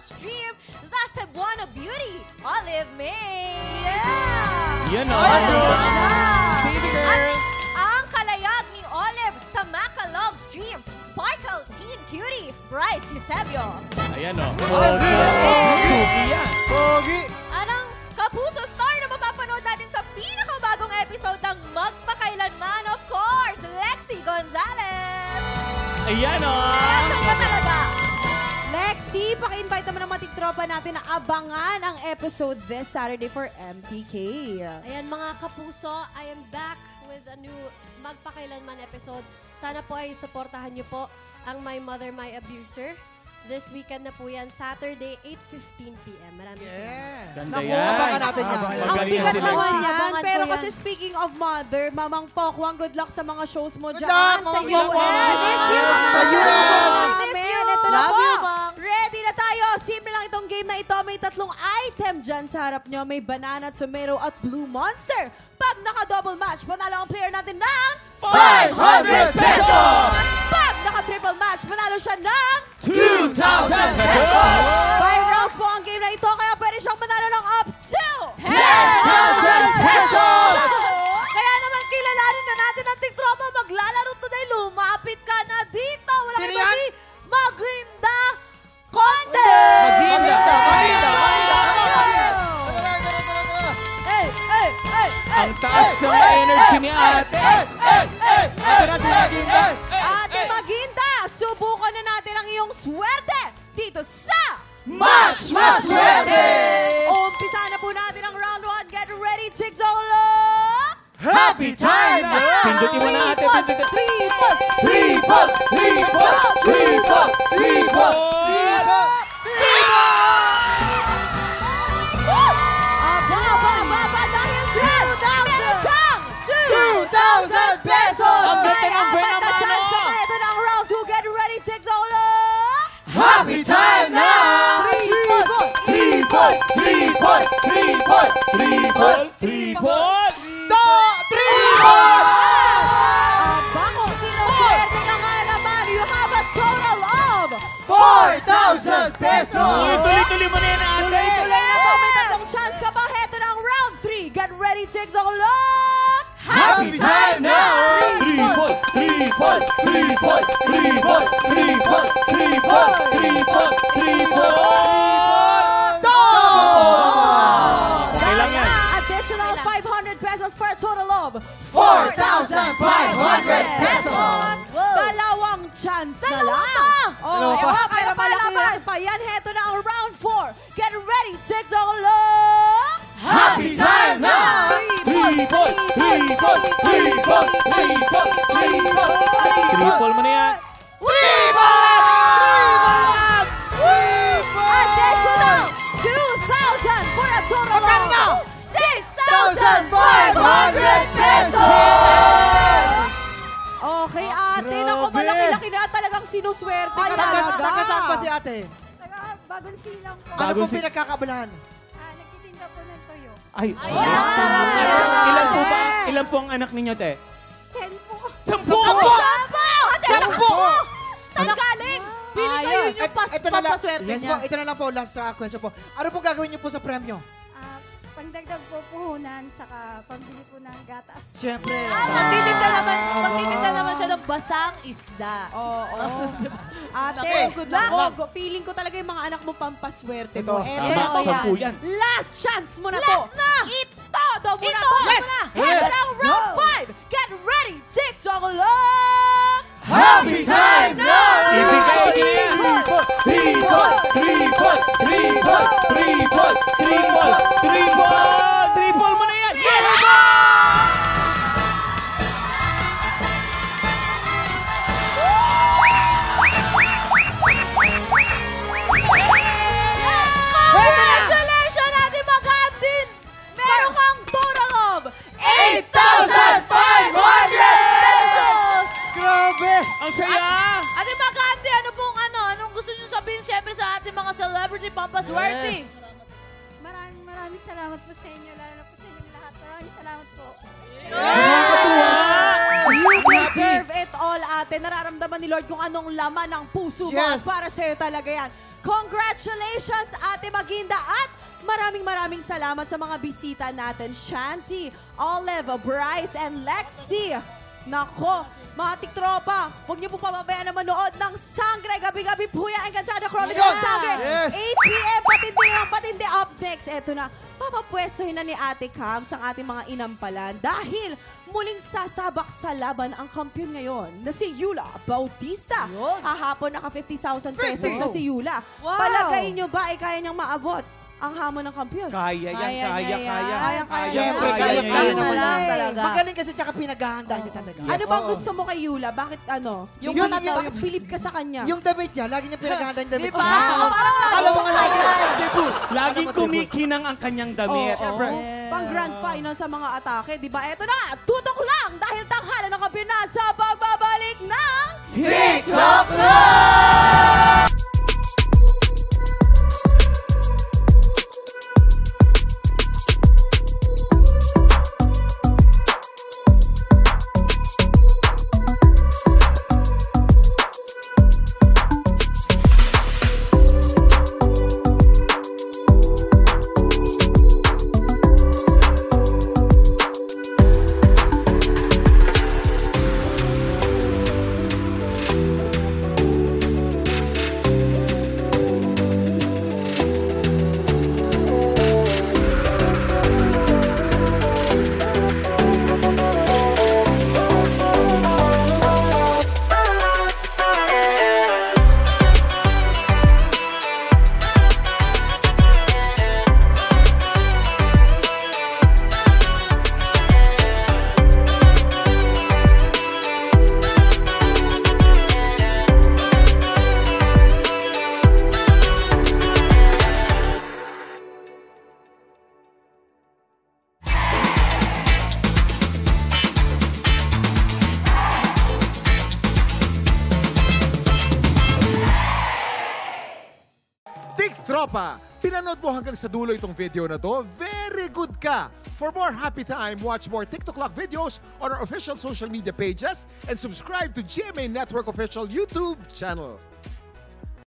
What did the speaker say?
Love's Dream, the Cebuano Beauty, Olive May. Yan o. Baby girl. At ang kalayag ni Olive sa Maca Love's Dream, Sparkle Teen Cutie, Bryce Eusebio. Ayan o. Suki yan. Pogi! At ang kapuso star na mapapanood natin sa pinakabagong episode ng Magpakailanman, of course, Lexi Gonzalez. Ayan o. Ano ba talaga? Lexi, paki-invite naman ang matiktropa natin na abangan ang episode this Saturday for MPK. Ayan mga kapuso, I am back with a new Magpakailanman episode. Sana po ay supportahan niyo po ang My Mother, My Abuser. This weekend na po yan, Saturday, 8:15 p.m. Maraming salamat. Ganda yan. Abangan natin yan. Ang Magaling sikat yan si naman Lexi. yan. Abangan Pero ko yan. kasi speaking of mother, Mamang Pokwang, good luck sa mga shows mo Good dyan luck, sa Mamang Pokwang. US. Miss you, Sa Sa US. Amen. Ito na Love po. you, Mom. Ready na tayo. Simple lang itong game na ito. May 3 item dyan sa harap nyo. May banana, tomato, at blue monster. Pag naka-double match, panalo ang player natin ng 500 pesos! Pag naka-triple match, panalo siya ng 2,000 pesos! 5 rounds po ang game na ito, kaya pwede siyang manalo ng up to 10,000 pesos! Kaya naman kilalanin na natin ang tiktropa maglalaro today. Lumapit ka na dito. Wala Sino iba yan? si Maglinda Conde! Hey, hey, hey, hey! Ang taas ng energy ni ate. Ito na si Maganda! Ate Maginda, subukan na natin ang iyong swerte dito sa Mas Maswerte! Umpisa na po natin ang round 1. Get ready, TikTok! Happy time na! Pindutin mo na ate. Pindutin. Triple! Triple! Triple! Triple! Aba, dahil dyan! Meron kang 2,000 pesos! Ang ganda ng apat na Benamano. chance ka pa. Ito na ang round 2. Get ready, TikTok! Happy time na! Triple! Triple! Triple! Triple! Triple! Tripod. Triple! Abango, sinuswerte ka nga naman. You have a total of 4,000 pesos! Uy, tuloy-tuloy mo na yan ate. tuloy na to. May 3 chance ka pa. Heto na ang round 3. Get ready, TikTok! Happy time na! Tripod. Tripod. Tripod. Tripod. Tripod. Tripod. Tripod. Tripod. Okay lang yan. Additional 500 pesos for a total of 4,500 pesos! Dalawang chance na lang. Oh, Dalawa pa. pero malaki pa. Yan, heto na ang round 4. Get ready, TikTok! Happy time na! Tripod. Tripod. Tripod. Tripod. Tripod. Triple mo na yan. Additional 2,000 for a total Magkano? of 6,500 6,500 pesos! Okay, ate. Naku, Grabe. malaki-laki na talagang sinuswerte ka talaga. Taga-saan pa si ate? Bagong silang po. Ano Bagong pong pinagkakabalahan? Nagtitinda po ng toyo. Ay. sarap yan. Ilan po ang anak ninyo, te? 10 po. 10! Sampo! Saan galing? Pili kayo yung Ito na lang. pampaswerte Yes niya. po, ito na lang po. Last question po. Ano po gagawin niyo po sa premyo? Pangdagdag po puhunan, saka pambili po ng gatas. Siyempre. Magtitinda naman siya ng basang isda. Oo. Ate, Okay. good luck. Feeling ko talaga yung mga anak mo pampaswerte mo. Ito. Eto Tama, na 10 yan. Last chance mo na to. Last na! Ito mo na Ito to. mo na. Heto na ang Let's round go. 5. Get ready, TikTok lang! Happy time na! Ibigay niyo yan. Triple! Triple! Triple! Triple! Triple! Triple! Triple mo na yan! Congratulations, Ate Magandin! Meron kang total of 8,500 pesos! Grabe! Ang saya! Ate Magandi, anong gusto niyo sabihin siyempre sa ating mga celebrity pampaswerte? Yes. Maraming salamat po sa inyo, lalo na po sa inyong lahat. Maraming salamat po. Nakakatuwa! You deserve it all, ate. Nararamdaman ni Lord kung anong laman ng puso mo. Yes. Para sa'yo talaga yan. Congratulations, Ate Maginda. At maraming salamat sa mga bisita natin. Shanti, Olive, Bryce, and Lexi. Nako, mga tiktropa, huwag niyo po pababayaan na manood ng Sangre. Gabi-gabi po yan. Encantada Chronicles Ayun! Sangre. Yes! 8 p.m. Patindi up next. Eto na, papapwestohin na ni Ate Cams ang ating mga inampalan dahil muling sasabak sa laban ang kampiyon ngayon na si Yula Bautista. Yun. Kahapon naka 50,000 pesos 50. na si Yula. Wow. Palagay niyo ba ay kaya niyang maabot ang hamon ng kampiyon? Kaya yan, kaya. Kaya. Siyempre, Kaya kaya niya naman lang yan. talaga. Magaling kasi tsaka pinaghahanda niya talaga. Ano bang gusto mo kay Yula? Bakit ano? Bakit bilib ka sa kanya? Yung damit niya, lagi niya pinaghahanda yung damit. Di ba? Akala mo nga lagi. Laging kumikinang ang kanyang damit. Siyempre. Pang grand final sa mga atake, di ba? Eto na, tutok lang dahil tanghalan ng kampiyon na sa pagbabalik ng TikTok Live! Tropa, pinanood mo hanggang sa dulo itong video na to? Very good ka! For more happy time, watch more TikTok Lock videos on our official social media pages and subscribe to GMA Network official YouTube channel.